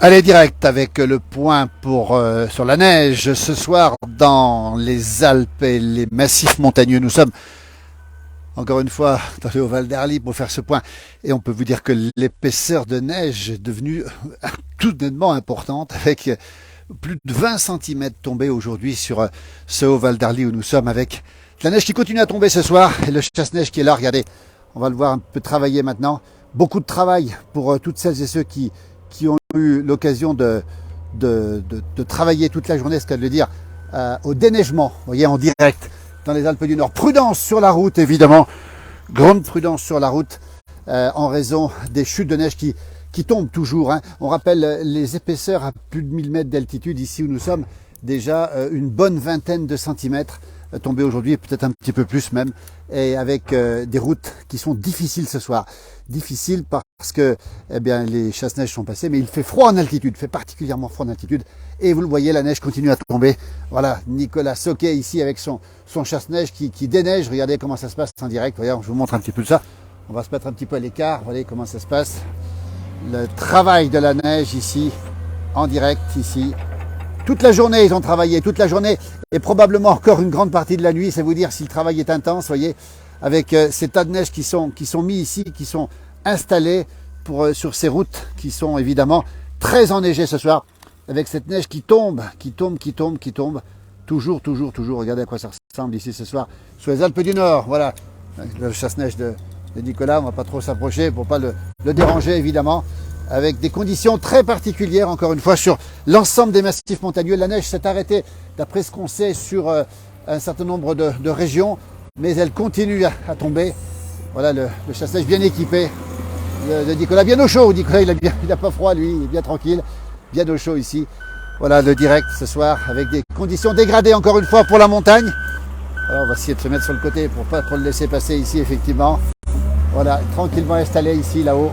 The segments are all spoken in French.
Allez, direct avec le point sur la neige ce soir dans les Alpes et les massifs montagneux. Nous sommes encore une fois dans le Haut-Val d'Arly pour faire ce point. Et on peut vous dire que l'épaisseur de neige est devenue tout nettement importante avec plus de 20 cm tombés aujourd'hui sur ce Haut-Val d'Arly où nous sommes avec la neige qui continue à tomber ce soir et le chasse-neige qui est là. Regardez, on va le voir un peu travailler maintenant. Beaucoup de travail pour toutes celles et ceux qui ont eu l'occasion de travailler toute la journée, ce qu'elle veut dire, au déneigement, vous voyez, en direct dans les Alpes du Nord. Prudence sur la route, évidemment, grande prudence sur la route en raison des chutes de neige qui tombent toujours. Hein. On rappelle les épaisseurs à plus de 1000 mètres d'altitude, ici où nous sommes, déjà une bonne vingtaine de centimètres tombés aujourd'hui, peut-être un petit peu plus même, et avec des routes qui sont difficiles ce soir. Difficiles parce que les chasse-neige sont passés, mais il fait froid en altitude, fait particulièrement froid en altitude. Et vous le voyez, la neige continue à tomber. Voilà, Nicolas Soquet ici avec son chasse-neige qui déneige. Regardez comment ça se passe en direct. Regarde, je vous montre un petit peu ça. On va se mettre un petit peu à l'écart. Vous voyez comment ça se passe. Le travail de la neige ici, en direct ici. Toute la journée, ils ont travaillé, toute la journée, et probablement encore une grande partie de la nuit. C'est vous dire si le travail est intense, voyez, avec ces tas de neige qui sont mis ici, qui sont installés sur ces routes qui sont évidemment très enneigées ce soir, avec cette neige qui tombe, toujours. Regardez à quoi ça ressemble ici ce soir, sur les Alpes du Nord. Voilà, le chasse-neige de Nicolas, on ne va pas trop s'approcher pour ne pas le déranger évidemment. Avec des conditions très particulières, encore une fois, sur l'ensemble des massifs montagneux. La neige s'est arrêtée, d'après ce qu'on sait, sur un certain nombre de régions, mais elle continue à tomber. Voilà le chasse-neige bien équipé de Nicolas, bien au chaud. Nicolas, il n'a pas froid, lui, il est bien tranquille, bien au chaud ici. Voilà le direct ce soir, avec des conditions dégradées, encore une fois, pour la montagne. Alors, on va essayer de se mettre sur le côté pour ne pas trop le laisser passer ici, effectivement. Voilà, tranquillement installé ici, là-haut.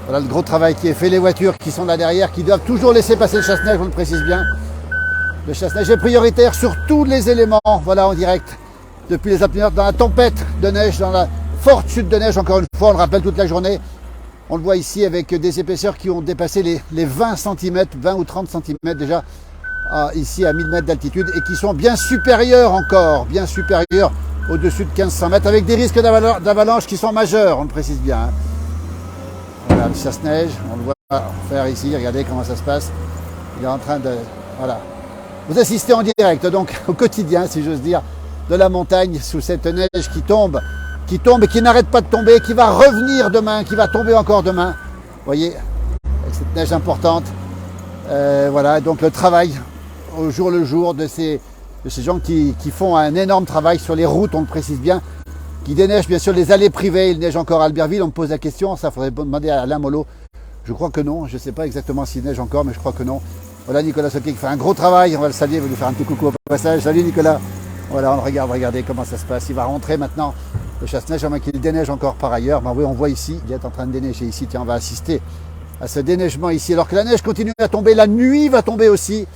Voilà le gros travail qui est fait, les voitures qui sont là derrière, qui doivent toujours laisser passer le chasse-neige, on le précise bien. Le chasse-neige est prioritaire sur tous les éléments, voilà en direct, depuis les Alpes du Nord, dans la tempête de neige, dans la forte chute de neige, encore une fois, on le rappelle toute la journée. On le voit ici avec des épaisseurs qui ont dépassé les 20 cm, 20 ou 30 cm déjà, ici à 1000 mètres d'altitude, et qui sont bien supérieurs encore, bien supérieurs au-dessus de 1500 mètres, avec des risques d'avalanche qui sont majeurs, on le précise bien. Hein. Voilà, le chasse-neige, on le voit faire ici, regardez comment ça se passe. Il est en train de... Voilà. Vous assistez en direct, donc, au quotidien, si j'ose dire, de la montagne, sous cette neige qui tombe et qui n'arrête pas de tomber, qui va revenir demain, qui va tomber encore demain. Vous voyez, avec cette neige importante. Voilà, donc le travail au jour le jour de ces gens qui font un énorme travail sur les routes, on le précise bien, qui déneige bien sûr les allées privées. Il neige encore à Albertville, on me pose la question, ça faudrait demander à Alain Molot. Je crois que non, je ne sais pas exactement s'il neige encore, mais je crois que non. Voilà Nicolas Soquet qui fait un gros travail, on va le saluer, il va lui faire un petit coucou au passage. Salut Nicolas. Voilà, on le regarde, regardez comment ça se passe. Il va rentrer maintenant, le chasse-neige, à moins qu'il déneige encore par ailleurs. Ben oui, on voit ici, il est en train de déneiger ici. Tiens, on va assister à ce déneigement ici. Alors que la neige continue à tomber, la nuit va tomber aussi.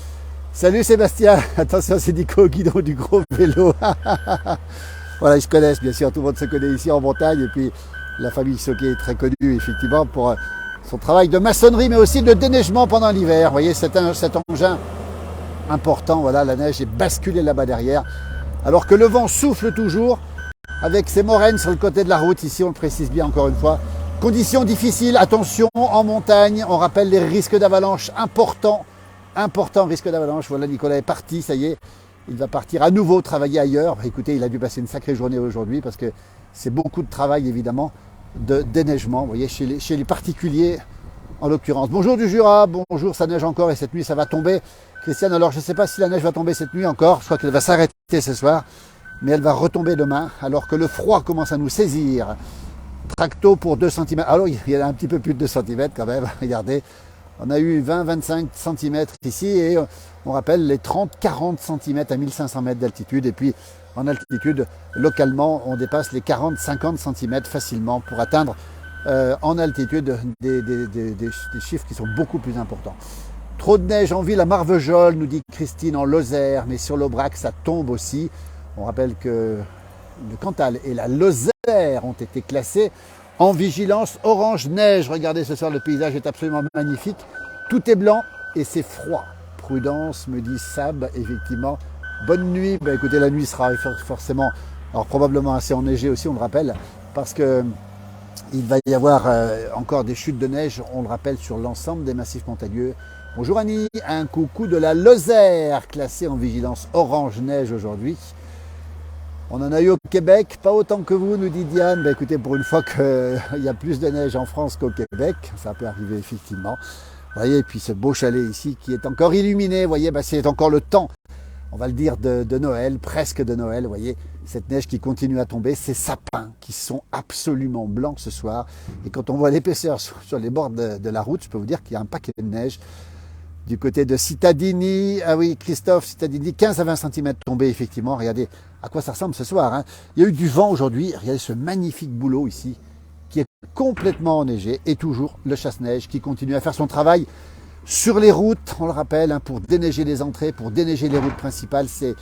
Salut Sébastien, attention c'est Nico au guidon du gros vélo. Voilà, ils se connaissent, bien sûr, tout le monde se connaît ici en montagne. Et puis, la famille Soquet est très connue, effectivement, pour son travail de maçonnerie, mais aussi de déneigement pendant l'hiver. Vous voyez, cet engin important, voilà, la neige est basculée là-bas derrière. Alors que le vent souffle toujours, avec ces moraines sur le côté de la route. Ici, on le précise bien encore une fois. Conditions difficiles, attention, en montagne. On rappelle les risques d'avalanche importants. Important risque d'avalanche. Voilà, Nicolas est parti, ça y est. Il va partir à nouveau travailler ailleurs. Écoutez, il a dû passer une sacrée journée aujourd'hui parce que c'est beaucoup de travail évidemment de déneigement, vous voyez, chez les particuliers en l'occurrence. Bonjour du Jura, bonjour, ça neige encore et cette nuit ça va tomber. Christiane, alors je ne sais pas si la neige va tomber cette nuit encore, je crois qu'elle va s'arrêter ce soir, mais elle va retomber demain alors que le froid commence à nous saisir. Tracto pour 2 cm. Alors il y a un petit peu plus de 2 cm quand même, regardez. On a eu 20-25 cm ici et on rappelle les 30-40 cm à 1500 mètres d'altitude. Et puis en altitude, localement, on dépasse les 40-50 cm facilement pour atteindre en altitude des chiffres qui sont beaucoup plus importants. Trop de neige en ville à Marvejols, nous dit Christine, en Lozère, mais sur l'Aubrac, ça tombe aussi. On rappelle que le Cantal et la Lozère ont été classés en vigilance orange neige. Regardez ce soir, le paysage est absolument magnifique. Tout est blanc et c'est froid. Prudence, me dit Sab, effectivement. Bonne nuit. Ben, écoutez, la nuit sera forcément, alors probablement assez enneigée aussi, on le rappelle, parce que il va y avoir encore des chutes de neige, on le rappelle, sur l'ensemble des massifs montagneux. Bonjour Annie, un coucou de la Lozère, classée en vigilance orange neige aujourd'hui. On en a eu au Québec, pas autant que vous, nous dit Diane. Ben, écoutez, pour une fois qu'il y a plus de neige en France qu'au Québec, ça peut arriver effectivement. Vous voyez, et puis ce beau chalet ici qui est encore illuminé, vous voyez, ben, c'est encore le temps, on va le dire, de Noël, presque de Noël, vous voyez, cette neige qui continue à tomber, ces sapins qui sont absolument blancs ce soir. Et quand on voit l'épaisseur sur les bords de la route, je peux vous dire qu'il y a un paquet de neige. Du côté de Cittadini, ah oui, Christophe, Cittadini, 15 à 20 cm tombés, effectivement. Regardez à quoi ça ressemble ce soir, hein. Il y a eu du vent aujourd'hui. Regardez ce magnifique boulot ici, qui est complètement enneigé. Et toujours le chasse-neige qui continue à faire son travail sur les routes, on le rappelle, hein, pour déneiger les entrées, pour déneiger les routes principales. C'est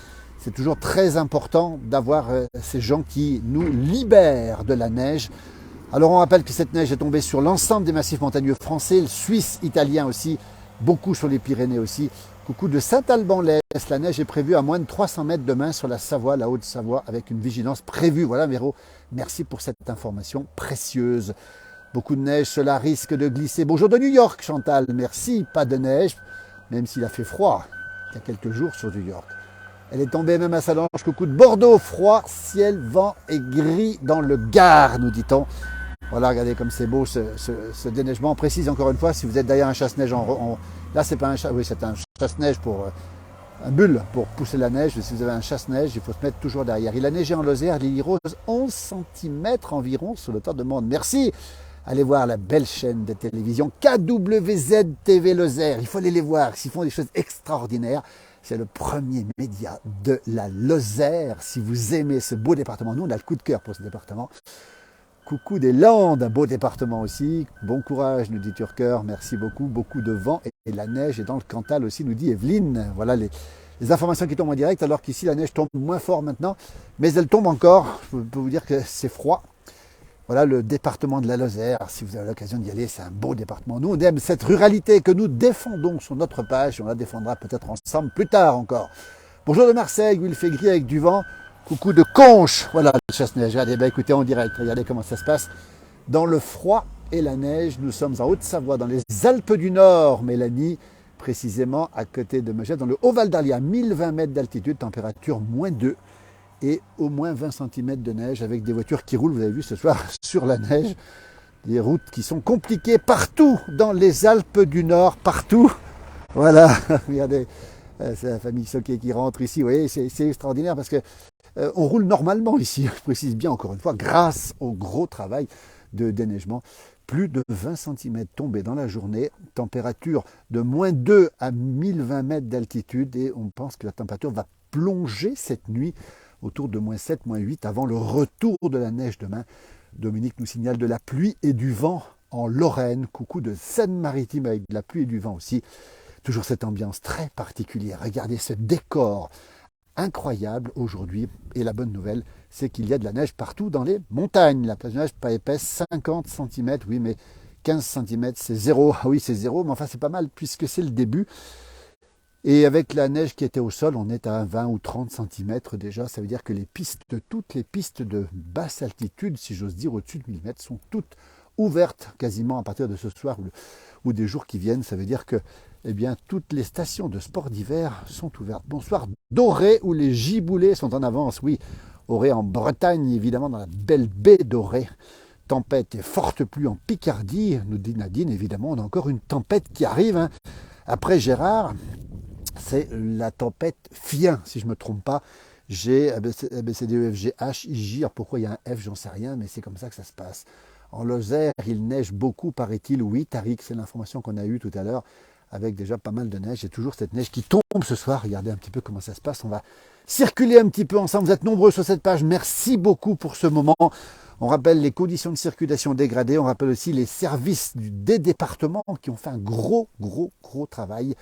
toujours très important d'avoir ces gens qui nous libèrent de la neige. Alors on rappelle que cette neige est tombée sur l'ensemble des massifs montagneux français, suisses, italiens aussi, beaucoup sur les Pyrénées aussi. Coucou de Saint-Alban-l'Est, la neige est prévue à moins de 300 mètres demain sur la Savoie, la Haute-Savoie, avec une vigilance prévue. Voilà Méro, merci pour cette information précieuse. Beaucoup de neige, cela risque de glisser. Bonjour de New York, Chantal, merci. Pas de neige, même s'il a fait froid il y a quelques jours sur New York. Elle est tombée même à Salange. Coucou de Bordeaux, froid, ciel, vent et gris dans le Gard, nous dit-on. Voilà, regardez comme c'est beau ce déneigement. On précise encore une fois, si vous êtes derrière un chasse-neige, là c'est pas un oui, c'est un chasse-neige pour un bulle pour pousser la neige. Si vous avez un chasse-neige, il faut se mettre toujours derrière. Il a neigé en Lozère, Lily Rose, 11 cm environ sur le temps de monde. Merci. Allez voir la belle chaîne de télévision KWZ TV Lozère. Il faut aller les voir, ils font des choses extraordinaires. C'est le premier média de la Lozère. Si vous aimez ce beau département, nous on a le coup de cœur pour ce département. Coucou des Landes, un beau département aussi. Bon courage, nous dit Turcœur. Merci beaucoup. Beaucoup de vent et la neige est dans le Cantal aussi, nous dit Evelyne. Voilà les informations qui tombent en direct, alors qu'ici la neige tombe moins fort maintenant. Mais elle tombe encore. Je peux vous dire que c'est froid. Voilà le département de la Lozère. Si vous avez l'occasion d'y aller, c'est un beau département. Nous, on aime cette ruralité que nous défendons sur notre page. On la défendra peut-être ensemble plus tard encore. Bonjour de Marseille, où il fait gris avec du vent. Coucou de Conche, voilà le chasse-neige. Regardez, bah, écoutez en direct, regardez comment ça se passe. Dans le froid et la neige, nous sommes en Haute-Savoie, dans les Alpes du Nord, Mélanie, précisément à côté de Megève, dans le Haut-Val d'Arly, à 1020 mètres d'altitude, température -2 et au moins 20 cm de neige avec des voitures qui roulent, vous avez vu ce soir, sur la neige. Des routes qui sont compliquées partout dans les Alpes du Nord, partout. Voilà, regardez, c'est la famille Soquet qui rentre ici, vous voyez, c'est extraordinaire parce que on roule normalement ici, je précise bien encore une fois, grâce au gros travail de déneigement. Plus de 20 cm tombés dans la journée, température de -2 à 1020 mètres d'altitude et on pense que la température va plonger cette nuit autour de -7, -8 avant le retour de la neige demain. Dominique nous signale de la pluie et du vent en Lorraine. Coucou de Seine-Maritime avec de la pluie et du vent aussi. Toujours cette ambiance très particulière. Regardez ce décor incroyable aujourd'hui. Et la bonne nouvelle, c'est qu'il y a de la neige partout dans les montagnes. La plage de neige pas épaisse, 50 cm, oui, mais 15 cm, c'est zéro. Ah oui, c'est zéro, mais enfin c'est pas mal puisque c'est le début. Et avec la neige qui était au sol, on est à 20 ou 30 cm déjà. Ça veut dire que toutes les pistes de basse altitude, si j'ose dire, au-dessus de 1000 mètres, sont toutes ouvertes quasiment à partir de ce soir ou des jours qui viennent. Ça veut dire que eh bien, toutes les stations de sport d'hiver sont ouvertes. Bonsoir d'Auray, où les giboulées sont en avance. Oui, Auray en Bretagne, évidemment, dans la belle baie d'Auray. Tempête et forte pluie en Picardie, nous dit Nadine. Évidemment, on a encore une tempête qui arrive, hein. Après Gérard, c'est la tempête Fien, si je ne me trompe pas. G, ABCD, EF, G, H, I, J. Alors pourquoi il y a un F, j'en sais rien, mais c'est comme ça que ça se passe. En Lozère, il neige beaucoup, paraît-il. Oui, Tariq, c'est l'information qu'on a eue tout à l'heure, avec déjà pas mal de neige. Et toujours cette neige qui tombe ce soir. Regardez un petit peu comment ça se passe. On va circuler un petit peu ensemble. Vous êtes nombreux sur cette page. Merci beaucoup pour ce moment. On rappelle les conditions de circulation dégradées. On rappelle aussi les services des départements qui ont fait un gros travail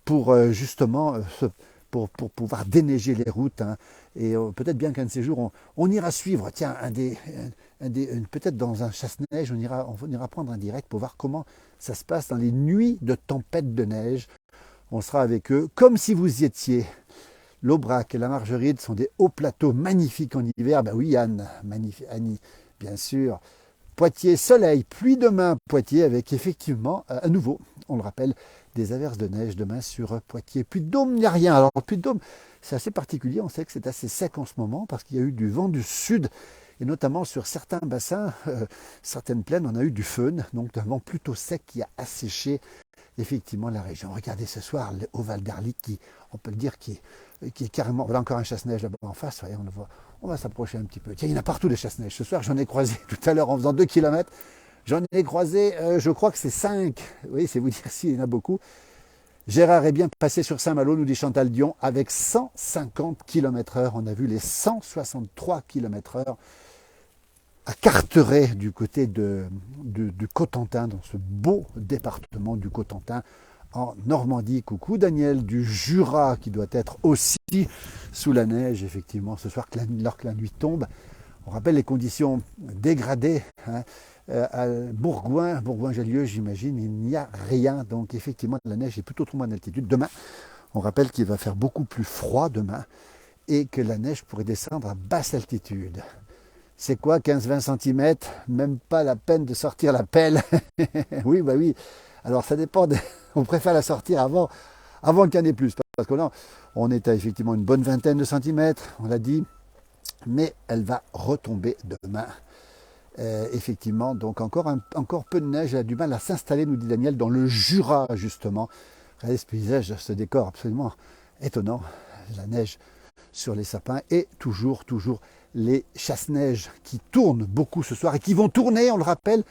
pour justement pour pouvoir déneiger les routes. Hein. Et peut-être bien qu'un de ces jours, on ira suivre, tiens, peut-être dans un chasse-neige, on ira prendre un direct pour voir comment ça se passe dans les nuits de tempête de neige. On sera avec eux, comme si vous y étiez. L'Aubrac et la Margeride sont des hauts plateaux magnifiques en hiver. Ben oui, Anne, magnifique, Annie, bien sûr. Poitiers, soleil, pluie demain, Poitiers, avec effectivement, à nouveau, on le rappelle, des averses de neige demain sur Poitiers. Puy-de-Dôme, il n'y a rien. Alors, Puy-de-Dôme, c'est assez particulier. On sait que c'est assez sec en ce moment parce qu'il y a eu du vent du sud. Et notamment sur certains bassins, certaines plaines, on a eu du föhn, donc un vent plutôt sec qui a asséché effectivement la région. Regardez ce soir au Val d'Arly, qui, on peut le dire, qui est carrément... Voilà encore un chasse-neige là-bas en face, voyez, on le voit. On va s'approcher un petit peu. Tiens, il y en a partout des chasse-neige. Ce soir, j'en ai croisé tout à l'heure en faisant 2 km. J'en ai croisé, je crois que c'est 5. Oui, c'est vous dire s'il y en a beaucoup. Gérard est bien passé sur Saint-Malo, nous dit Chantal Dion, avec 150 km/h. On a vu les 163 km/h à Carteret, du côté du Cotentin, dans ce beau département du Cotentin, en Normandie. Coucou Daniel, du Jura, qui doit être aussi sous la neige, effectivement, ce soir, alors que la nuit tombe. On rappelle les conditions dégradées, hein. À Bourgoin-Jallieu, j'imagine, il n'y a rien. Donc effectivement, la neige est plutôt trop en altitude. Demain, on rappelle qu'il va faire beaucoup plus froid demain et que la neige pourrait descendre à basse altitude. C'est quoi 15-20 cm? Même pas la peine de sortir la pelle. Oui, bah oui. Alors ça dépend. On préfère la sortir avant qu'il y en ait plus. Parce que là, on est à effectivement une bonne vingtaine de centimètres, on l'a dit. Mais elle va retomber demain. Effectivement, donc encore peu de neige. Elle a du mal à s'installer, nous dit Daniel, dans le Jura, justement. Regardez ce paysage, ce décor absolument étonnant. La neige sur les sapins et toujours les chasse-neige qui tournent beaucoup ce soir et qui vont tourner, on le rappelle,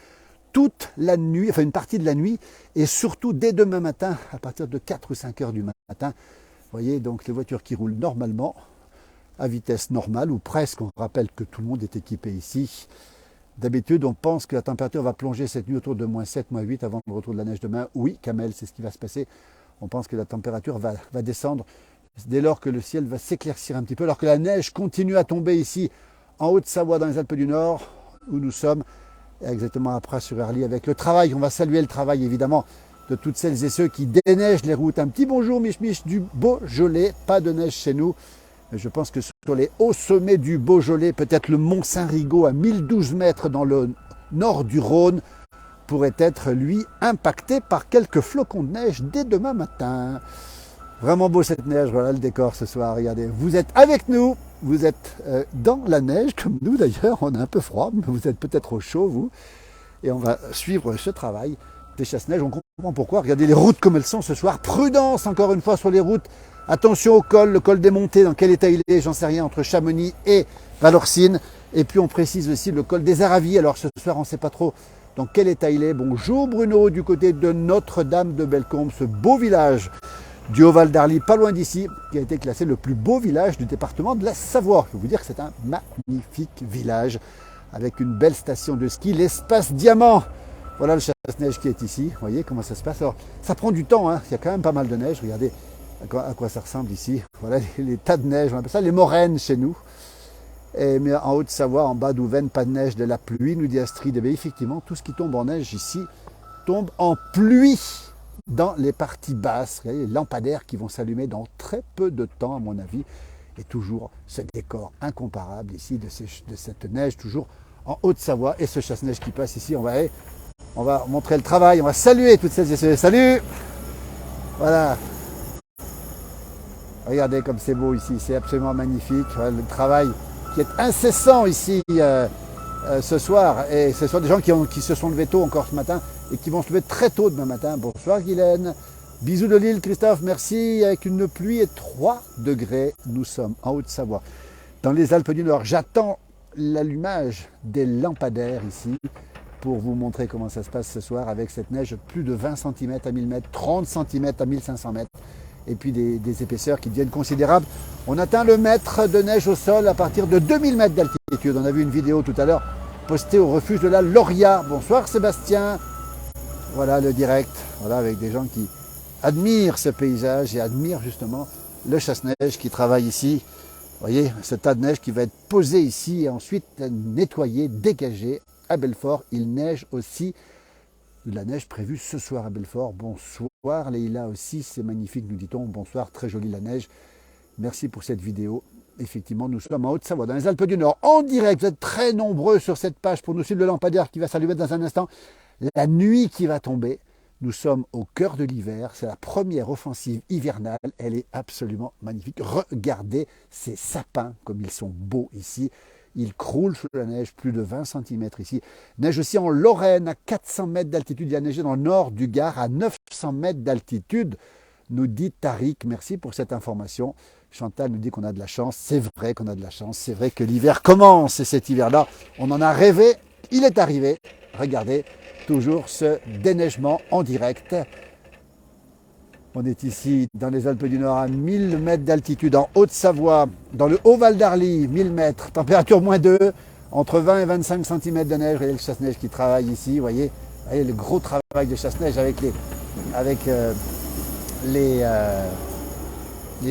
toute la nuit, enfin une partie de la nuit et surtout dès demain matin à partir de 4 ou 5 heures du matin. Vous voyez donc les voitures qui roulent normalement à vitesse normale ou presque. On rappelle que tout le monde est équipé ici. D'habitude, on pense que la température va plonger cette nuit autour de -7, -8 avant le retour de la neige demain. Oui, Kamel, c'est ce qui va se passer. On pense que la température va descendre dès lors que le ciel va s'éclaircir un petit peu, alors que la neige continue à tomber ici en Haute-Savoie, dans les Alpes du Nord, où nous sommes, exactement à Pras-sur-Arly, avec le travail. On va saluer le travail, évidemment, de toutes celles et ceux qui déneigent les routes. Un petit bonjour, Mich du Beaujolais. Pas de neige chez nous. Mais je pense que sur les hauts sommets du Beaujolais, peut-être le mont Saint-Rigaud à 1012 mètres dans le nord du Rhône, pourrait être, lui, impacté par quelques flocons de neige dès demain matin. Vraiment beau cette neige, voilà le décor ce soir, regardez. Vous êtes avec nous, vous êtes dans la neige, comme nous d'ailleurs, on a un peu froid, mais vous êtes peut-être au chaud, vous. Et on va suivre ce travail des chasse-neige, on comprend pourquoi. Regardez les routes comme elles sont ce soir. Prudence encore une fois sur les routes. Attention au col, le col des montées, dans quel état il est, j'en sais rien, entre Chamonix et Valorcine. Et puis on précise aussi le col des Aravis, alors ce soir on ne sait pas trop dans quel état il est. Bonjour Bruno, du côté de Notre-Dame de Bellecombe, ce beau village du Haut-Val d'Arly, pas loin d'ici, qui a été classé le plus beau village du département de la Savoie. Je peux vous dire que c'est un magnifique village, avec une belle station de ski, l'espace Diamant. Voilà le chasse-neige qui est ici, vous voyez comment ça se passe. Alors ça prend du temps, hein. Il y a quand même pas mal de neige, regardez à quoi ça ressemble ici. Voilà les tas de neige, on appelle ça les moraines chez nous. Mais en Haute-Savoie, en bas d'Ouvaine, pas de neige, de la pluie, nous dit Astrid. Et effectivement, tout ce qui tombe en neige ici tombe en pluie dans les parties basses. Regardez les lampadaires qui vont s'allumer dans très peu de temps, à mon avis. Et toujours ce décor incomparable ici de cette neige, toujours en Haute-Savoie. Et ce chasse-neige qui passe ici, on va montrer le travail, on va saluer toutes celles et ceux. Salut! Voilà. Regardez comme c'est beau ici, c'est absolument magnifique. Voilà, le travail qui est incessant ici ce soir. Et ce sont des gens qui se sont levés tôt encore ce matin et qui vont se lever très tôt demain matin. Bonsoir Guylaine. Bisous de Lille, Christophe, merci. Avec une pluie et 3 degrés, nous sommes en Haute-Savoie. Dans les Alpes du Nord, j'attends l'allumage des lampadaires ici pour vous montrer comment ça se passe ce soir avec cette neige, plus de 20 cm à 1000 mètres, 30 cm à 1500 mètres. Et puis des épaisseurs qui deviennent considérables. On atteint le mètre de neige au sol à partir de 2000 mètres d'altitude. On a vu une vidéo tout à l'heure postée au refuge de la Loria. Bonsoir Sébastien. Voilà le direct, voilà, avec des gens qui admirent ce paysage et admirent justement le chasse-neige qui travaille ici. Vous voyez, ce tas de neige qui va être posé ici et ensuite nettoyé, dégagé à Belfort. Il neige aussi, de la neige prévue ce soir à Belfort. Bonsoir Leïla aussi, c'est magnifique nous dit-on. Bonsoir, très jolie la neige. Merci pour cette vidéo. Effectivement, nous sommes en Haute-Savoie, dans les Alpes du Nord, en direct. Vous êtes très nombreux sur cette page pour nous suivre le lampadaire qui va s'allumer dans un instant. La nuit qui va tomber. Nous sommes au cœur de l'hiver. C'est la première offensive hivernale. Elle est absolument magnifique. Regardez ces sapins comme ils sont beaux ici. Ils croulent sous la neige, plus de 20 cm ici. Neige aussi en Lorraine, à 400 mètres d'altitude. Il y a neigé dans le nord du Gard, à 900 mètres d'altitude, nous dit Tariq. Merci pour cette information. Chantal nous dit qu'on a de la chance. C'est vrai qu'on a de la chance. C'est vrai que l'hiver commence. Et cet hiver-là, on en a rêvé. Il est arrivé. Regardez, toujours ce déneigement en direct. On est ici dans les Alpes du Nord à 1000 mètres d'altitude, en Haute-Savoie, dans le Haut-Val d'Arly, 1000 mètres, température -2, entre 20 et 25 cm de neige. Vous voyez le chasse-neige qui travaille ici, vous voyez le gros travail de chasse-neige avec les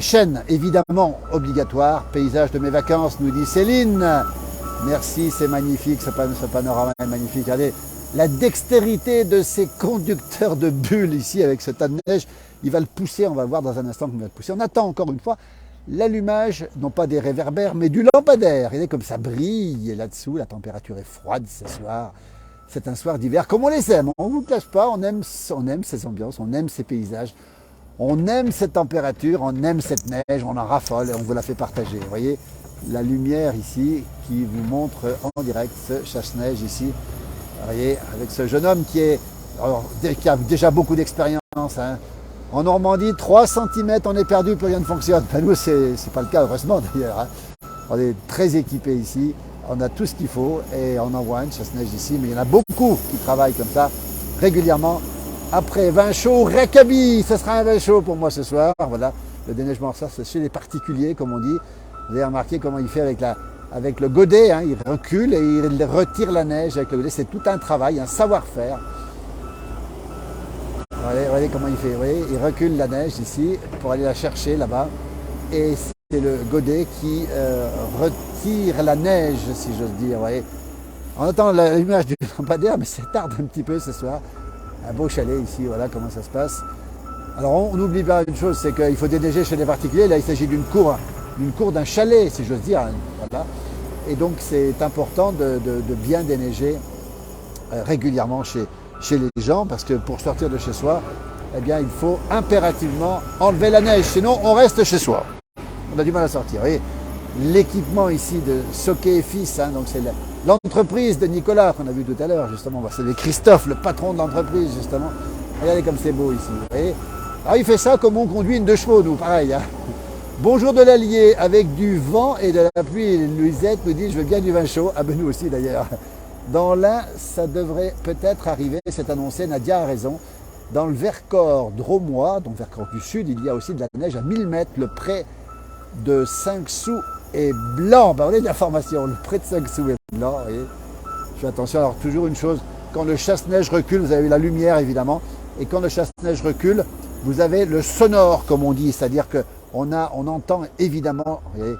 chaînes, évidemment, obligatoires. Paysage de mes vacances, nous dit Céline. Merci, c'est magnifique, ce panorama est magnifique. Regardez la dextérité de ces conducteurs de bulles ici avec ce tas de neige. Il va le pousser, on va voir dans un instant qu'il va le pousser. On attend encore une fois l'allumage, non pas des réverbères, mais du lampadaire. Regardez comme ça brille là-dessous, la température est froide ce soir. C'est un soir d'hiver comme on les aime. On ne vous cache pas, on aime ces ambiances, on aime ces paysages, on aime cette température, on aime cette neige, on en raffole et on vous la fait partager. Vous voyez la lumière ici qui vous montre en direct ce chasse-neige ici. Vous voyez, avec ce jeune homme qui a déjà beaucoup d'expérience. Hein. En Normandie, 3 cm, on est perdu, plus rien ne fonctionne. Ben nous, c'est pas le cas, heureusement d'ailleurs. Hein. On est très équipés ici, on a tout ce qu'il faut et on envoie une chasse-neige ici. Mais il y en a beaucoup qui travaillent comme ça régulièrement. Après, vin chaud, Rekabi, ce sera un vin chaud pour moi ce soir. Voilà, le déneigement, ça, c'est chez les particuliers, comme on dit. Vous avez remarqué comment il fait avec le godet, hein, il recule et il retire la neige avec le godet. C'est tout un travail, un savoir-faire. Regardez comment il fait. Vous voyez, il recule la neige ici pour aller la chercher là-bas. Et c'est le godet qui retire la neige, si j'ose dire. Vous voyez. On entend l'image du lampadaire, mais ça tarde un petit peu ce soir. Un beau chalet ici, voilà comment ça se passe. Alors on n'oublie pas une chose, c'est qu'il faut déneiger chez les particuliers. Là, il s'agit d'une cour d'un chalet, si j'ose dire. Voilà. Et donc c'est important de bien déneiger régulièrement chez les gens, parce que pour sortir de chez soi, eh bien, il faut impérativement enlever la neige, sinon on reste chez soi. On a du mal à sortir. Vous voyez, l'équipement ici de Soquet et Fils, hein, donc c'est l'entreprise de Nicolas qu'on a vu tout à l'heure, justement. C'est Christophe, le patron de l'entreprise, justement. Regardez comme c'est beau ici. Vous voyez. Alors il fait ça comme on conduit une 2 chevaux, nous, pareil. Hein. Bonjour de l'Allier, avec du vent et de la pluie. Louisette nous dit, je veux bien du vin chaud. Ah ben nous aussi d'ailleurs. Dans l'Ain, ça devrait peut-être arriver, c'est annoncé, Nadia a raison. Dans le Vercors dromois, donc Vercors du Sud, il y a aussi de la neige à 1000 mètres. Le pré de 5 sous est blanc. Ben, on a de l'information, le pré de 5 sous est blanc. Vous voyez. Je fais attention, alors toujours une chose, quand le chasse-neige recule, vous avez la lumière évidemment, et quand le chasse-neige recule, vous avez le sonore, comme on dit, c'est-à-dire qu'on entend évidemment, vous voyez,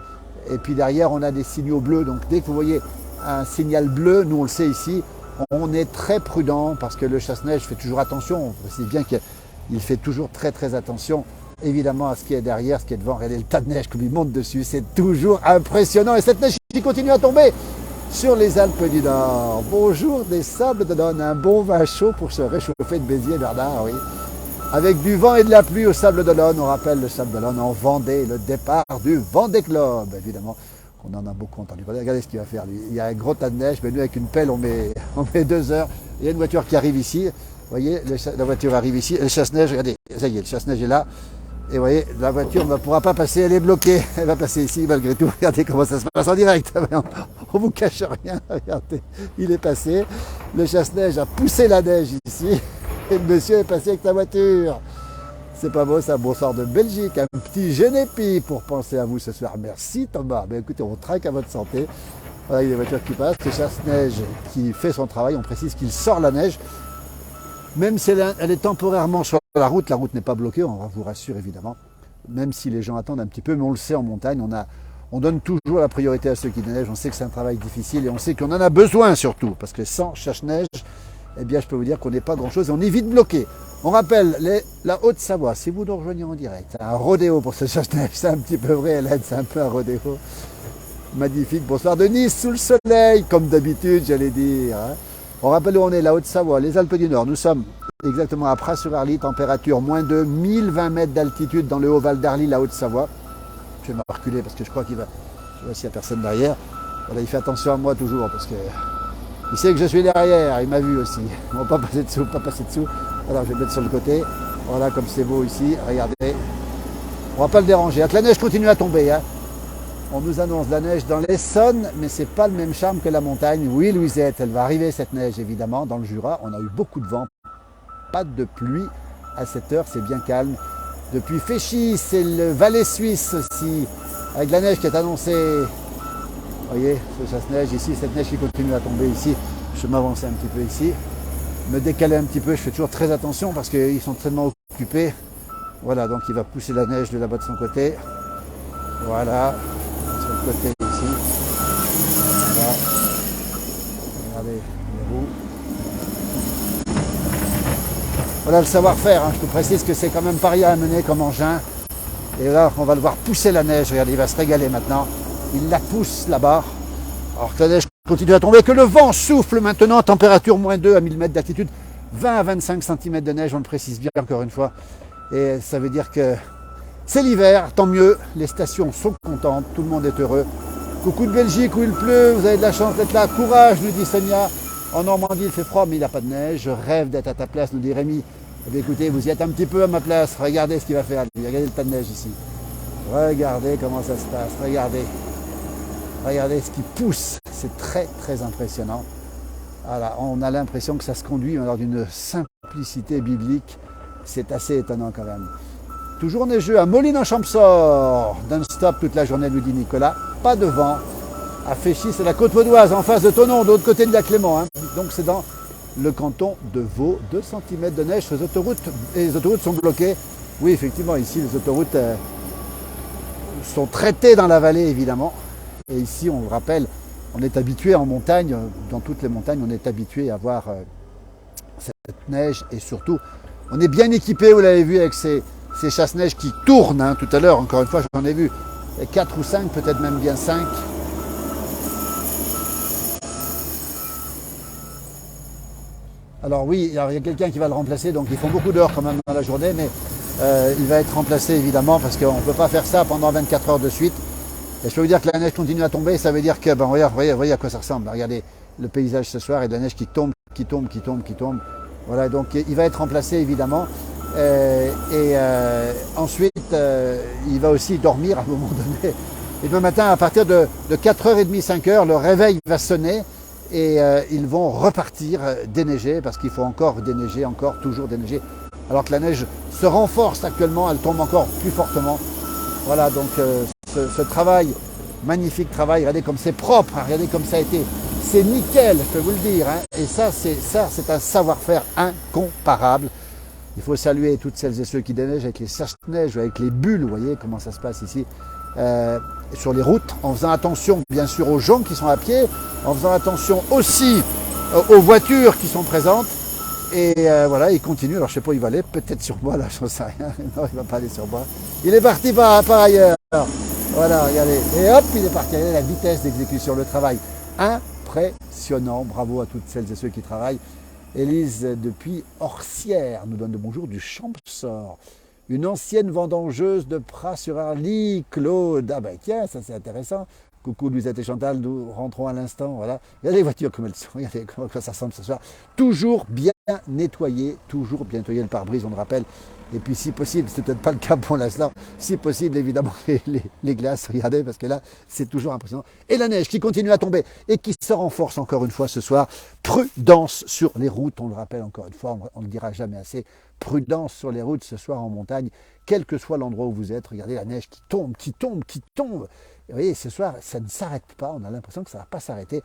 et puis derrière on a des signaux bleus, donc dès que vous voyez un signal bleu, nous on le sait ici, on est très prudent parce que le chasse-neige fait toujours attention. On précise bien qu'il fait toujours très très attention évidemment à ce qui est derrière, ce qui est devant. Regardez le tas de neige comme il monte dessus, c'est toujours impressionnant. Et cette neige qui continue à tomber sur les Alpes du Nord. Bonjour des Sables d'Olonne, un bon vin chaud pour se réchauffer de Béziers, Bernard, oui. Avec du vent et de la pluie au Sable d'Olonne, on rappelle le Sable d'Olonne en Vendée, le départ du Vendée Globe, évidemment. On en a beaucoup entendu parler. Regardez ce qu'il va faire, lui. Il y a un gros tas de neige, mais nous, avec une pelle, on met 2 heures. Il y a une voiture qui arrive ici. Vous voyez, la voiture arrive ici. Le chasse-neige, regardez, ça y est, le chasse-neige est là. Et vous voyez, la voiture ne pourra pas passer, elle est bloquée. Elle va passer ici, malgré tout. Regardez comment ça se passe en direct. On ne vous cache rien. Regardez, il est passé. Le chasse-neige a poussé la neige ici. Et le monsieur est passé avec sa voiture. C'est pas beau, c'est un bonsoir de Belgique, un petit Genépi pour penser à vous ce soir. Merci Thomas. Ben, écoutez, on traque à votre santé. Voilà, il y a des voitures qui passent, le chasse-neige qui fait son travail. On précise qu'il sort la neige. Même si elle est temporairement sur la route n'est pas bloquée, on vous rassure évidemment. même si les gens attendent un petit peu, mais on le sait en montagne, on donne toujours la priorité à ceux qui déneigent. On sait que c'est un travail difficile et on sait qu'on en a besoin surtout, parce que sans chasse-neige, eh bien je peux vous dire qu'on n'est pas grand-chose et on est vite bloqué. On rappelle la Haute-Savoie, si vous nous rejoignez en direct, c'est un rodéo pour ce chasse-neige, c'est un petit peu vrai Hélène, c'est un peu un rodéo. Magnifique, bonsoir de Nice, sous le soleil, comme d'habitude j'allais dire. Hein. On rappelle où on est, la Haute-Savoie, les Alpes du Nord, nous sommes exactement à Pras-sur-Arly, température moins de 1020 mètres d'altitude dans le Haut-Val d'Arly, la Haute-Savoie. Je vais me reculer parce que je crois qu'il va. Je vois s'il n'y a personne derrière. Voilà, il fait attention à moi toujours parce que il sait que je suis derrière, il m'a vu aussi. On va pas passer dessous, pas passer dessous. Alors je vais mettre sur le côté. Voilà, comme c'est beau ici, regardez. On va pas le déranger. La neige continue à tomber. Hein. On nous annonce de la neige dans l'Essonne, mais c'est pas le même charme que la montagne. Oui, Louisette, elle va arriver cette neige évidemment. Dans le Jura, on a eu beaucoup de vent. Pas de pluie à cette heure, c'est bien calme. Depuis Féchy, c'est le Valais suisse aussi, avec la neige qui est annoncée. Vous voyez, ce chasse-neige ici, cette neige qui continue à tomber ici. Je vais m'avancer un petit peu ici, me décaler un petit peu, je fais toujours très attention parce qu'ils sont tellement occupés. Voilà, donc il va pousser la neige de là-bas de son côté. Voilà, sur le côté ici. Voilà. Regardez les roues. Voilà le savoir-faire, hein. Je vous précise que c'est quand même pas rien à mener comme engin. Et là, on va le voir pousser la neige. Regardez, il va se régaler maintenant. Il la pousse là-bas. Alors que la neige continue à tomber, que le vent souffle maintenant, température moins 2 à 1000 mètres d'altitude, 20 à 25 cm de neige, on le précise bien encore une fois. Et ça veut dire que c'est l'hiver, tant mieux. Les stations sont contentes, tout le monde est heureux. Coucou de Belgique où il pleut, vous avez de la chance d'être là. Courage, nous dit Sonia. En Normandie, il fait froid, mais il n'y a pas de neige. Je rêve d'être à ta place, nous dit Rémi. Eh bien, écoutez, vous y êtes un petit peu à ma place. Regardez ce qu'il va faire. Regardez le tas de neige ici. Regardez comment ça se passe. Regardez. Regardez ce qui pousse. C'est très, très impressionnant. Voilà, on a l'impression que ça se conduit alors d'une simplicité biblique. C'est assez étonnant quand même. Toujours neigeux à Moline-en-Champsaur. Non-stop toute la journée, nous dit Nicolas. Pas de vent. À Féchy, c'est la côte vaudoise, en face de Thonon, de l'autre côté de la Clément. Hein. Donc c'est dans le canton de Vaud. 2 cm de neige sur les autoroutes. Et les autoroutes sont bloquées. Oui, effectivement, ici, les autoroutes sont traitées dans la vallée, évidemment. Et ici, on le rappelle, on est habitué en montagne, dans toutes les montagnes, on est habitué à voir cette neige. Et surtout, on est bien équipé, vous l'avez vu, avec ces chasse-neige qui tournent. Hein, tout à l'heure, encore une fois, j'en ai vu 4 ou 5, peut-être même bien 5. Alors oui, il y a quelqu'un qui va le remplacer, donc ils font beaucoup d'heures quand même dans la journée, mais il va être remplacé évidemment parce qu'on ne peut pas faire ça pendant 24 heures de suite. Et je peux vous dire que la neige continue à tomber, ça veut dire que, ben, voyez à quoi ça ressemble. Regardez le paysage ce soir et de la neige qui tombe, qui tombe, qui tombe, qui tombe. Voilà, donc il va être remplacé évidemment. Ensuite, il va aussi dormir à un moment donné. Et demain matin, à partir de 4h30, 5h, le réveil va sonner. Et ils vont repartir déneiger parce qu'il faut encore déneiger, toujours déneiger. Alors que la neige se renforce actuellement, elle tombe encore plus fortement. Voilà, donc ce travail, magnifique travail, regardez comme c'est propre, hein, regardez comme ça a été. C'est nickel, je peux vous le dire. Hein. Et ça, c'est un savoir-faire incomparable. Il faut saluer toutes celles et ceux qui déneigent avec les chasse-neige, avec les bulles, vous voyez comment ça se passe ici. Sur les routes, en faisant attention bien sûr aux gens qui sont à pied, en faisant attention aussi aux voitures qui sont présentes. Et voilà, il continue. Alors je sais pas où il va aller, peut-être sur moi, là, je ne sais rien. Non, il va pas aller sur moi. Il est parti par ailleurs. Voilà, regardez. Et hop, il est parti. Regardez la vitesse d'exécution, le travail. Impressionnant. Bravo à toutes celles et ceux qui travaillent. Élise depuis Orsières nous donne le bonjour du Champsaur. Une ancienne vendangeuse de Pras-sur-Arly, Claude. Ah ben tiens, ça c'est intéressant. Coucou Louisette et Chantal, nous rentrons à l'instant. Voilà. Regardez les voitures comme elles sont, regardez comment ça ressemble ce soir. Toujours bien nettoyé, le pare-brise, on le rappelle. Et puis si possible, c'est peut-être pas le cas pour l'instant, si possible évidemment les glaces, regardez, parce que là c'est toujours impressionnant. Et la neige qui continue à tomber et qui se renforce encore une fois ce soir. Prudence sur les routes, on le rappelle encore une fois, on ne le dira jamais assez. Prudence sur les routes ce soir en montagne, quel que soit l'endroit où vous êtes. Regardez la neige qui tombe, qui tombe, qui tombe. Et vous voyez, ce soir, ça ne s'arrête pas, on a l'impression que ça ne va pas s'arrêter.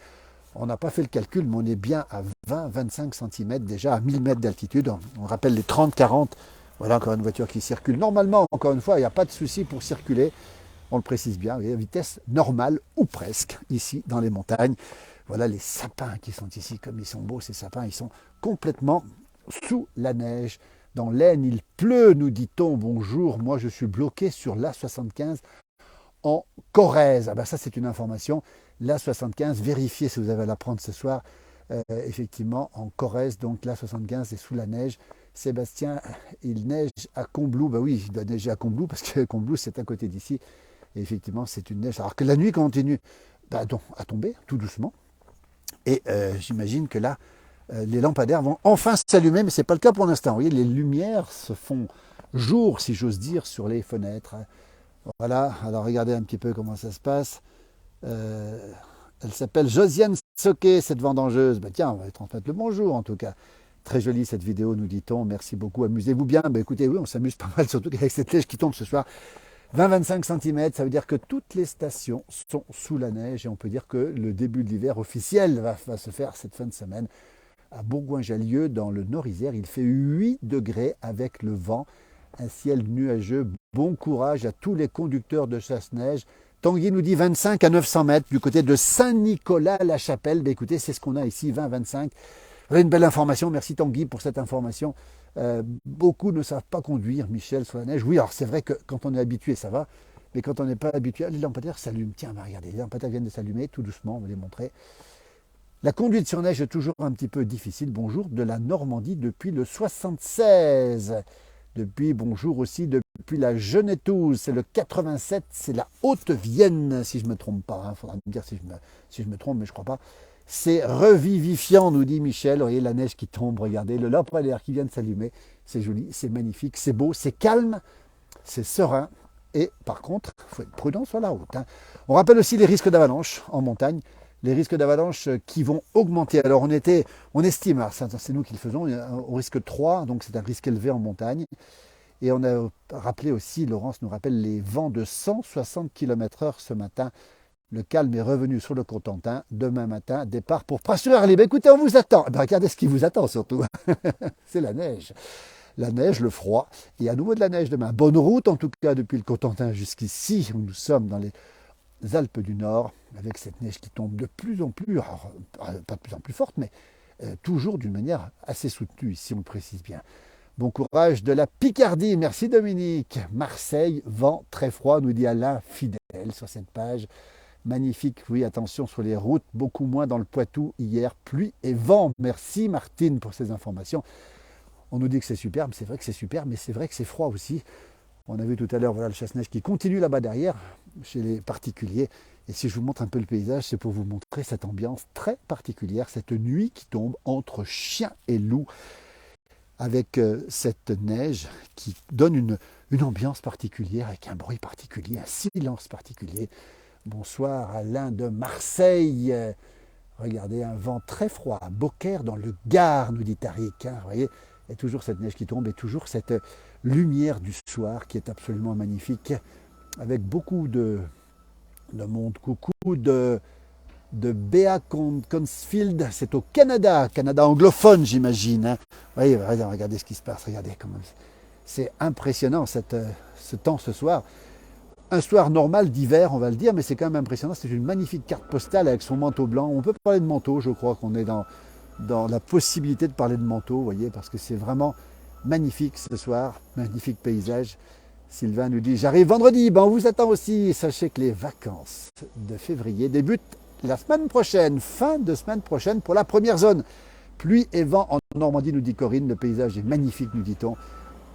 On n'a pas fait le calcul, mais on est bien à 20-25 cm déjà, à 1000 mètres d'altitude. On rappelle les 30-40 Voilà encore une voiture qui circule. Normalement, encore une fois, il n'y a pas de souci pour circuler. On le précise bien, à vitesse normale ou presque, ici dans les montagnes. Voilà les sapins qui sont ici, comme ils sont beaux ces sapins, ils sont complètement sous la neige. Dans l'Aisne, il pleut, nous dit-on. Bonjour, moi je suis bloqué sur l'A75 en Corrèze. Ah ben ça c'est une information. L'A75, vérifiez si vous avez à la prendre ce soir. Effectivement, en Corrèze, donc l'A75 est sous la neige. Sébastien, il neige à Combloux. Ben oui, il doit neiger à Combloux parce que Combloux c'est à côté d'ici. Et effectivement, c'est une neige. Alors que la nuit continue à tomber tout doucement. Et j'imagine que là, les lampadaires vont enfin s'allumer, mais ce n'est pas le cas pour l'instant. Vous voyez, les lumières se font jour, si j'ose dire, sur les fenêtres. Voilà, alors regardez un petit peu comment ça se passe. Elle s'appelle Josiane Soquet, cette vendangeuse. Ben tiens, on va lui transmettre le bonjour en tout cas. Très jolie cette vidéo, nous dit-on. Merci beaucoup, amusez-vous bien. Ben écoutez, oui, on s'amuse pas mal, surtout avec cette neige qui tombe ce soir. 20-25 cm, ça veut dire que toutes les stations sont sous la neige et on peut dire que le début de l'hiver officiel va se faire cette fin de semaine. À Bourgoin-Jallieu, dans le Nord-Isère, il fait 8 degrés avec le vent, un ciel nuageux. Bon courage à tous les conducteurs de chasse-neige. Tanguy nous dit 25 à 900 mètres du côté de Saint-Nicolas-la-Chapelle. Ben écoutez, c'est ce qu'on a ici, 20-25. Une belle information, merci Tanguy pour cette information. Beaucoup ne savent pas conduire, Michel, sur la neige. Oui, alors c'est vrai que quand on est habitué, ça va. Mais quand on n'est pas habitué, les lampadaires s'allument. Tiens, regardez, les lampadaires viennent de s'allumer, tout doucement, on va les montrer. La conduite sur neige est toujours un petit peu difficile. Bonjour de la Normandie depuis le 76. Bonjour aussi depuis la Genetouze, c'est le 87, c'est la Haute-Vienne, si je ne me trompe pas. Il faudra me dire si je me trompe, mais je ne crois pas. C'est revivifiant, nous dit Michel. Vous voyez la neige qui tombe, regardez, le lampadaire qui vient de s'allumer. C'est joli, c'est magnifique, c'est beau, c'est calme, c'est serein. Et par contre, il faut être prudent sur la route. On rappelle aussi les risques d'avalanche en montagne. Les risques d'avalanche qui vont augmenter. Alors on estime, c'est nous qui le faisons, au risque 3, donc c'est un risque élevé en montagne. Et on a rappelé aussi, Laurence nous rappelle, les vents de 160 km/h ce matin. Le calme est revenu sur le Cotentin. Demain matin, départ pour Pras-sur-Arly. Ben écoutez, on vous attend. Ben regardez ce qui vous attend surtout. C'est la neige. La neige, le froid. Et à nouveau de la neige demain. Bonne route en tout cas depuis le Cotentin jusqu'ici, où nous sommes dans les Alpes du Nord, avec cette neige qui tombe de plus en plus, alors, pas de plus en plus forte, mais toujours d'une manière assez soutenue, ici on le précise bien. Bon courage de la Picardie, merci Dominique. Marseille, vent très froid, nous dit Alain Fidèle sur cette page. Magnifique, oui, attention sur les routes, beaucoup moins dans le Poitou hier, pluie et vent. Merci Martine pour ces informations. On nous dit que c'est superbe, c'est vrai que c'est superbe, mais c'est vrai que c'est froid aussi. On a vu tout à l'heure voilà, le chasse-neige qui continue là-bas derrière, chez les particuliers. Et si je vous montre un peu le paysage, c'est pour vous montrer cette ambiance très particulière, cette nuit qui tombe entre chien et loup, avec cette neige qui donne une ambiance particulière, avec un bruit particulier, un silence particulier. Bonsoir Alain de Marseille. Regardez, un vent très froid à Beaucaire dans le Gard, nous dit Tariq. Vous voyez, il y a toujours cette neige qui tombe et toujours cette lumière du soir qui est absolument magnifique, avec beaucoup de monde. Coucou de Béa Consfield, c'est au Canada anglophone j'imagine. Vous voyez, regardez ce qui se passe, regardez comment c'est impressionnant ce temps ce soir. Un soir normal d'hiver, on va le dire, mais c'est quand même impressionnant. C'est une magnifique carte postale avec son manteau blanc. On peut parler de manteau, je crois qu'on est dans la possibilité de parler de manteau, vous voyez, parce que c'est vraiment magnifique ce soir, magnifique paysage. Sylvain nous dit, j'arrive vendredi, ben on vous attend aussi. Sachez que les vacances de février débutent la semaine prochaine, fin de semaine prochaine pour la première zone. Pluie et vent en Normandie, nous dit Corinne, le paysage est magnifique, nous dit-on.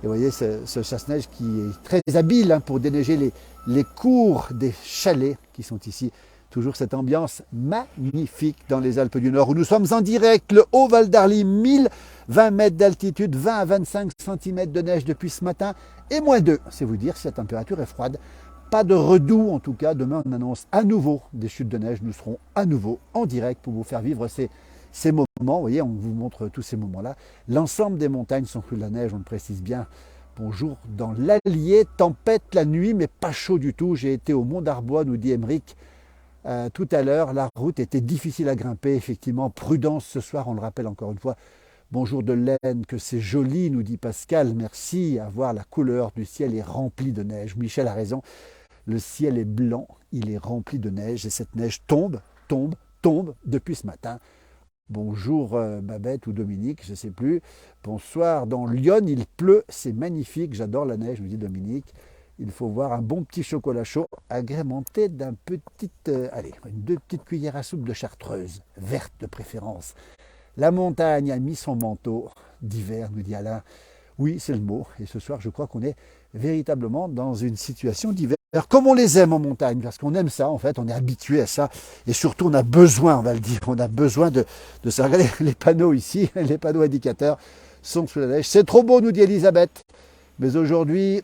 Et vous voyez ce chasse-neige qui est très habile pour déneiger les cours des chalets qui sont ici. Toujours cette ambiance magnifique dans les Alpes du Nord où nous sommes en direct. Le Haut Val d'Arly, 1020 mètres d'altitude, 20 à 25 cm de neige depuis ce matin et -2. C'est vous dire si la température est froide. Pas de redoux en tout cas. Demain on annonce à nouveau des chutes de neige. Nous serons à nouveau en direct pour vous faire vivre ces moments. Vous voyez, on vous montre tous ces moments-là. L'ensemble des montagnes sont sous la neige, on le précise bien. Bonjour dans l'Allier, tempête la nuit, mais pas chaud du tout. J'ai été au Mont d'Arbois, nous dit Emeric. Tout à l'heure, la route était difficile à grimper, effectivement. Prudence ce soir, on le rappelle encore une fois. Bonjour de l'Aisne, que c'est joli, nous dit Pascal. Merci, à voir la couleur du ciel est remplie de neige. Michel a raison, le ciel est blanc, il est rempli de neige et cette neige tombe, tombe, tombe depuis ce matin. Bonjour Babette ou Dominique, je ne sais plus. Bonsoir, dans Lyon, il pleut, c'est magnifique, j'adore la neige, nous dit Dominique. Il faut voir un bon petit chocolat chaud agrémenté d'un petit, deux petites cuillères à soupe de chartreuse, verte de préférence. La montagne a mis son manteau d'hiver, nous dit Alain. Oui, c'est le mot. Et ce soir, je crois qu'on est véritablement dans une situation d'hiver. Comme on les aime en montagne, parce qu'on aime ça, en fait, on est habitué à ça. Et surtout, on a besoin, on va le dire, on a besoin de ça. Regardez les panneaux ici, les panneaux indicateurs sont sous la neige. C'est trop beau, nous dit Elisabeth. Mais aujourd'hui,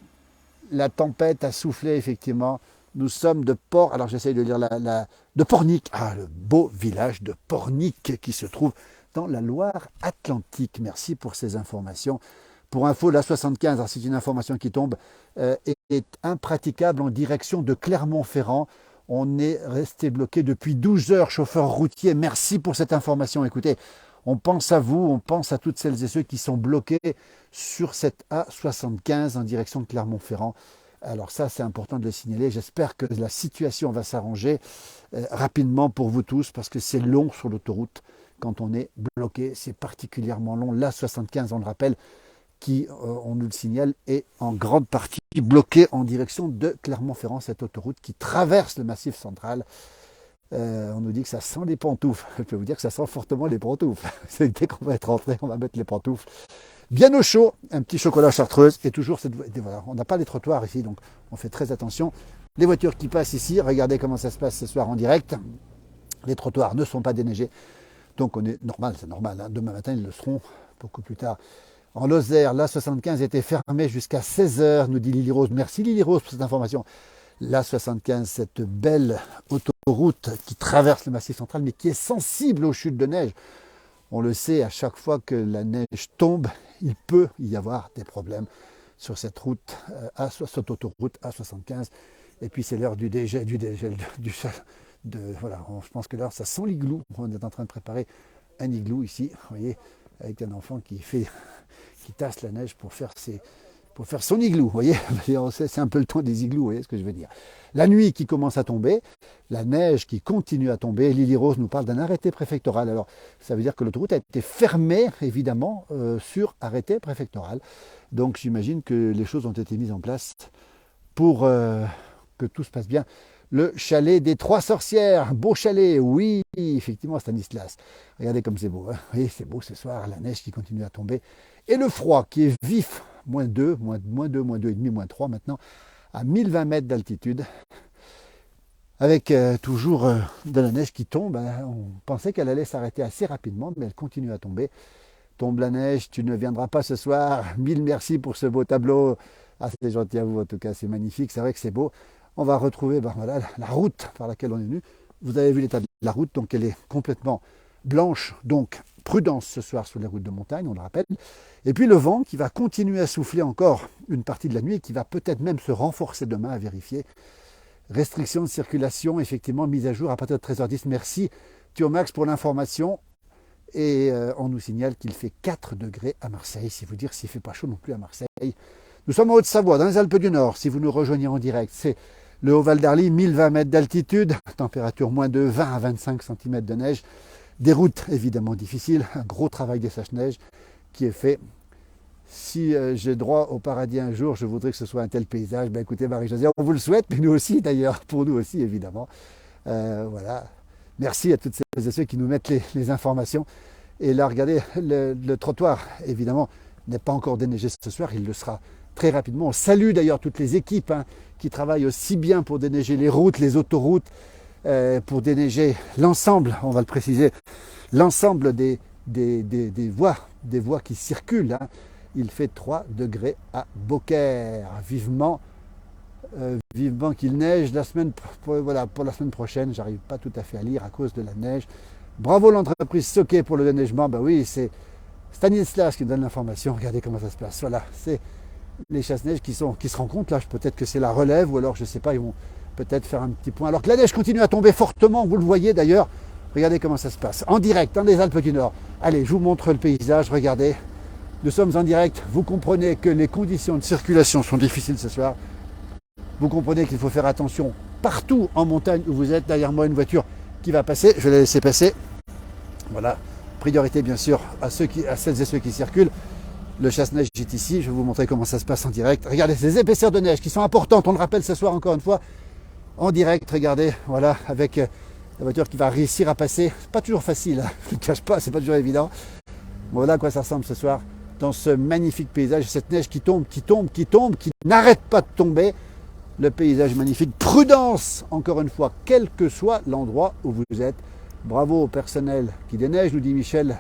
la tempête a soufflé, effectivement. Nous sommes de Port, alors j'essaye de lire de Pornic. Ah, le beau village de Pornic qui se trouve dans la Loire-Atlantique. Merci pour ces informations. Pour info, la 75, c'est une information qui tombe, est impraticable en direction de Clermont-Ferrand. On est resté bloqué depuis 12 heures, chauffeur routier. Merci pour cette information. Écoutez, on pense à vous, on pense à toutes celles et ceux qui sont bloqués sur cette A75 en direction de Clermont-Ferrand. Alors ça, c'est important de le signaler. J'espère que la situation va s'arranger rapidement pour vous tous parce que c'est long sur l'autoroute. Quand on est bloqué, c'est particulièrement long. L'A75, on le rappelle, qui, on nous le signale, est en grande partie bloquée en direction de Clermont-Ferrand, cette autoroute qui traverse le Massif central. On nous dit que ça sent les pantoufles. Je peux vous dire que ça sent fortement les pantoufles. Dès qu'on va être rentré, on va mettre les pantoufles bien au chaud, un petit chocolat chartreuse et toujours cette... Voilà, on n'a pas les trottoirs ici, donc on fait très attention. Les voitures qui passent ici, regardez comment ça se passe ce soir en direct. Les trottoirs ne sont pas déneigés, donc on est normal, c'est normal. Hein. Demain matin, ils le seront beaucoup plus tard. En Lozère, l'A75 était fermée jusqu'à 16h, nous dit Lily Rose. Merci Lily Rose pour cette information. L'A75, cette belle autoroute qui traverse le Massif central, mais qui est sensible aux chutes de neige. On le sait, à chaque fois que la neige tombe, il peut y avoir des problèmes sur cette route, cette autoroute A75. Et puis c'est l'heure du dégel, voilà, je pense que là, ça sent l'igloo. On est en train de préparer un igloo ici, vous voyez, avec un enfant qui tasse la neige pour faire son igloo, vous voyez, c'est un peu le temps des igloos, vous voyez ce que je veux dire. La nuit qui commence à tomber, la neige qui continue à tomber, Lily Rose nous parle d'un arrêté préfectoral. Alors, ça veut dire que l'autoroute a été fermée, évidemment, sur arrêté préfectoral. Donc, j'imagine que les choses ont été mises en place pour que tout se passe bien. Le chalet des Trois Sorcières, beau chalet, oui, effectivement, Stanislas. Regardez comme c'est beau, hein. Oui, c'est beau ce soir, la neige qui continue à tomber. Et le froid qui est vif, moins 2, moins 2, moins 2,5, moins 3 maintenant, à 1020 mètres d'altitude, avec toujours de la neige qui tombe. Hein. On pensait qu'elle allait s'arrêter assez rapidement, mais elle continue à tomber. Tombe la neige, tu ne viendras pas ce soir. Mille merci pour ce beau tableau. Ah, c'est gentil à vous, en tout cas, c'est magnifique, c'est vrai que c'est beau. On va retrouver voilà, la route par laquelle on est venu. Vous avez vu l'état de la route, donc elle est complètement blanche, donc prudence ce soir sur les routes de montagne, on le rappelle. Et puis le vent qui va continuer à souffler encore une partie de la nuit et qui va peut-être même se renforcer demain à vérifier. Restriction de circulation, effectivement, mise à jour à partir de 13h10. Merci Thiomax pour l'information. Et on nous signale qu'il fait 4 degrés à Marseille. C'est vous dire s'il ne fait pas chaud non plus à Marseille. Nous sommes en Haute-Savoie, dans les Alpes du Nord. Si vous nous rejoignez en direct, c'est le Haut-Val d'Arly, 1020 mètres d'altitude, température moins de 20 à 25 cm de neige. Des routes évidemment difficiles, un gros travail des sèche-neige qui est fait. Si j'ai droit au paradis un jour, je voudrais que ce soit un tel paysage. Ben écoutez Marie-Josée, on vous le souhaite, mais nous aussi d'ailleurs, pour nous aussi évidemment. Voilà. Merci à toutes celles et ceux qui nous mettent les informations. Et là, regardez, le trottoir, évidemment, n'est pas encore déneigé ce soir, il le sera très rapidement. On salue d'ailleurs toutes les équipes qui travaillent aussi bien pour déneiger les routes, les autoroutes, pour déneiger l'ensemble, on va le préciser, l'ensemble des voies qui circulent. Hein. Il fait 3 degrés à Beaucaire. Vivement qu'il neige la semaine, pour la semaine prochaine. J'arrive pas tout à fait à lire à cause de la neige. Bravo l'entreprise Soquet pour le déneigement. Ben oui, c'est Stanislas qui donne l'information. Regardez comment ça se passe. Voilà, c'est les chasse-neige qui se rencontrent là. Peut-être que c'est la relève ou alors je sais pas, ils vont peut-être faire un petit point. Alors que la neige continue à tomber fortement, vous le voyez d'ailleurs. Regardez comment ça se passe. En direct, dans les Alpes du Nord. Allez, je vous montre le paysage, regardez. Nous sommes en direct. Vous comprenez que les conditions de circulation sont difficiles ce soir. Vous comprenez qu'il faut faire attention partout en montagne où vous êtes. Derrière moi, une voiture qui va passer. Je vais la laisser passer. Voilà. Priorité, bien sûr, à celles et ceux qui circulent. Le chasse-neige est ici. Je vais vous montrer comment ça se passe en direct. Regardez ces épaisseurs de neige qui sont importantes. On le rappelle ce soir encore une fois. En direct, regardez. Voilà, avec la voiture qui va réussir à passer. C'est pas toujours facile. Hein. Je ne le cache pas, c'est pas toujours évident. Voilà à quoi ça ressemble ce soir. Dans ce magnifique paysage. Cette neige qui tombe, qui n'arrête pas de tomber. Le paysage magnifique. Prudence, encore une fois, quel que soit l'endroit où vous êtes. Bravo au personnel qui déneige, nous dit Michel.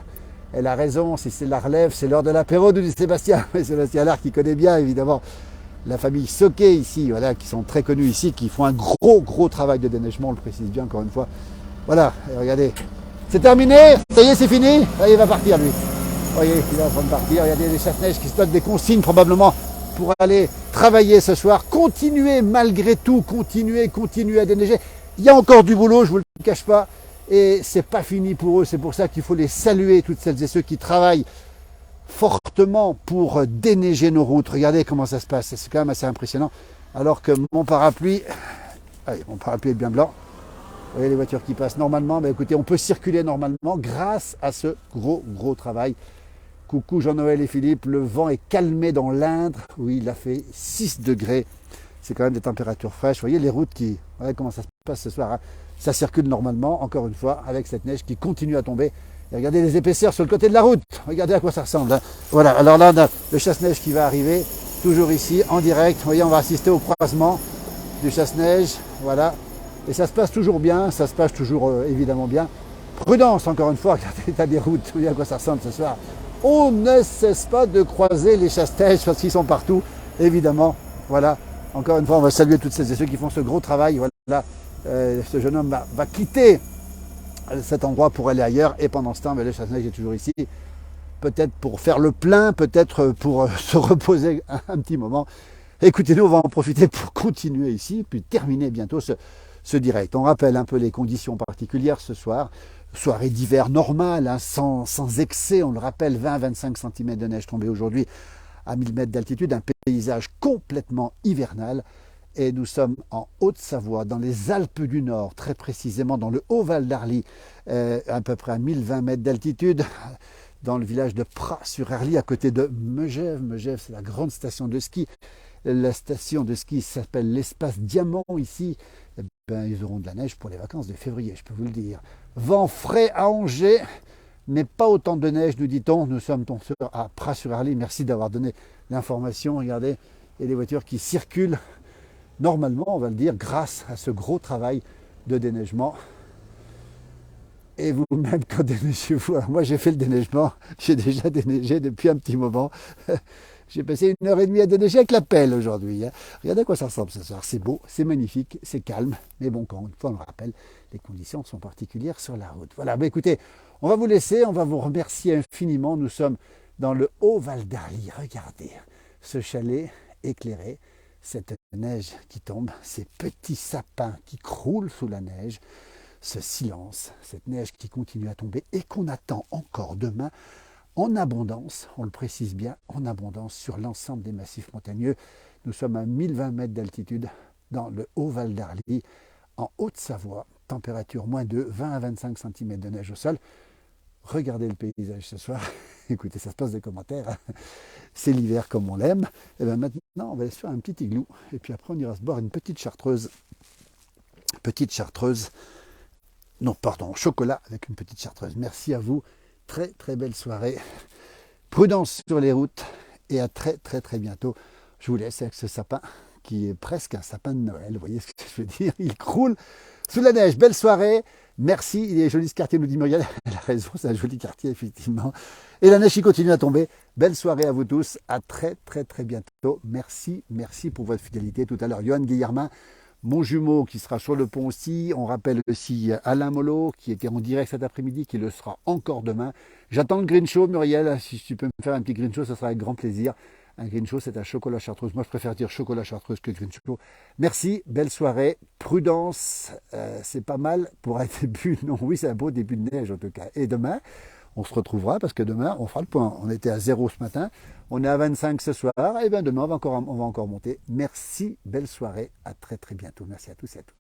Elle a raison, si c'est la relève, c'est l'heure de l'apéro, nous dit Sébastien. Sébastien Allard qui connaît bien, évidemment, la famille Soquet ici, voilà, qui sont très connus ici, qui font un gros travail de déneigement, on le précise bien encore une fois. Voilà, et regardez, c'est terminé, ça y est, c'est fini. Allez, il va partir lui. Vous voyez, il est en train de partir. Regardez les chasse-neige qui se donnent des consignes probablement pour aller travailler ce soir. Continuez malgré tout, continuez à déneiger. Il y a encore du boulot, je ne vous le cache pas. Et c'est pas fini pour eux, c'est pour ça qu'il faut les saluer, toutes celles et ceux qui travaillent fortement pour déneiger nos routes. Regardez comment ça se passe, c'est quand même assez impressionnant. Alors que mon parapluie, allez, mon parapluie est bien blanc. Vous voyez les voitures qui passent normalement, ben écoutez, on peut circuler normalement grâce à ce gros travail. Coucou Jean-Noël et Philippe, le vent est calmé dans l'Indre, oui, il a fait 6 degrés. C'est quand même des températures fraîches. Vous voyez les routes qui, voilà comment ça se passe ce soir. Hein. Ça circule normalement, encore une fois, avec cette neige qui continue à tomber. Et regardez les épaisseurs sur le côté de la route. Regardez à quoi ça ressemble. Hein. Voilà, alors là, on a le chasse-neige qui va arriver, toujours ici, en direct. Vous voyez, on va assister au croisement du chasse-neige. Voilà. Et ça se passe toujours bien, ça se passe toujours évidemment bien. Prudence, encore une fois, regardez l'état des routes. Vous voyez à quoi ça ressemble ce soir. On ne cesse pas de croiser les chasse-neige parce qu'ils sont partout, évidemment. Voilà. Encore une fois, on va saluer toutes celles et ceux qui font ce gros travail. Voilà. Ce jeune homme va quitter cet endroit pour aller ailleurs et pendant ce temps, le chasse-neige est toujours ici. Peut-être pour faire le plein, peut-être pour se reposer un petit moment. Écoutez-nous, on va en profiter pour continuer ici, puis terminer bientôt ce direct. On rappelle un peu les conditions particulières ce soir. Soirée d'hiver normale, hein, sans excès, on le rappelle, 20-25 cm de neige tombée aujourd'hui à 1000 mètres d'altitude, un paysage complètement hivernal. Et nous sommes en Haute-Savoie, dans les Alpes du Nord, très précisément dans le Haut-Val d'Arly, à peu près à 1020 mètres d'altitude, dans le village de Pras-sur-Arly, à côté de Megève. Megève, c'est la grande station de ski. La station de ski s'appelle l'Espace Diamant ici. Eh ben, ils auront de la neige pour les vacances de février, je peux vous le dire. Vent frais à Angers, mais pas autant de neige, nous dit-on. Nous sommes à Pras-sur-Arly. Merci d'avoir donné l'information. Regardez, et les voitures qui circulent normalement, on va le dire, grâce à ce gros travail de déneigement. Et vous-même, quand déneigez-vous, moi j'ai fait le déneigement, j'ai déjà déneigé depuis un petit moment. J'ai passé 1h30 à déneiger avec la pelle aujourd'hui. Hein. Regardez à quoi ça ressemble ce soir. C'est beau, c'est magnifique, c'est calme. Mais bon, quand une fois on le rappelle, les conditions sont particulières sur la route. Voilà, bah écoutez, on va vous laisser, on va vous remercier infiniment. Nous sommes dans le Haut-Val d'Arly. Regardez ce chalet éclairé. Cette neige qui tombe, ces petits sapins qui croulent sous la neige, ce silence, cette neige qui continue à tomber et qu'on attend encore demain en abondance, on le précise bien, en abondance sur l'ensemble des massifs montagneux. Nous sommes à 1020 mètres d'altitude dans le Haut-Val d'Arly, en Haute-Savoie, température moins de 20 à 25 cm de neige au sol. Regardez le paysage ce soir. Écoutez, ça se passe des commentaires. C'est l'hiver comme on l'aime. Et bien maintenant, on va aller se faire un petit igloo. Et puis après, on ira se boire une petite chartreuse. Non, pardon, chocolat avec une petite chartreuse. Merci à vous. Très belle soirée. Prudence sur les routes. Et à très bientôt. Je vous laisse avec ce sapin qui est presque un sapin de Noël. Vous voyez ce que je veux dire? Il croule sous la neige. Belle soirée. Merci, il est joli ce quartier, nous dit Muriel. Elle a raison, c'est un joli quartier, effectivement. Et la neige qui continue à tomber. Belle soirée à vous tous. À très bientôt. Merci pour votre fidélité. Tout à l'heure, Johan Guillermin, mon jumeau qui sera sur le pont aussi. On rappelle aussi Alain Mollo qui était en direct cet après-midi, qui le sera encore demain. J'attends le Green Show, Muriel. Si tu peux me faire un petit Green Show, ce sera avec grand plaisir. Un green show, c'est un chocolat chartreuse. Moi, je préfère dire chocolat chartreuse que green show. Merci, belle soirée. Prudence, c'est pas mal pour un début. Non, oui, c'est un beau début de neige en tout cas. Et demain, on se retrouvera parce que demain, on fera le point. On était à 0 ce matin, on est à 25 ce soir. Et bien demain, on va encore monter. Merci, belle soirée. À très très bientôt. Merci à tous et à toutes.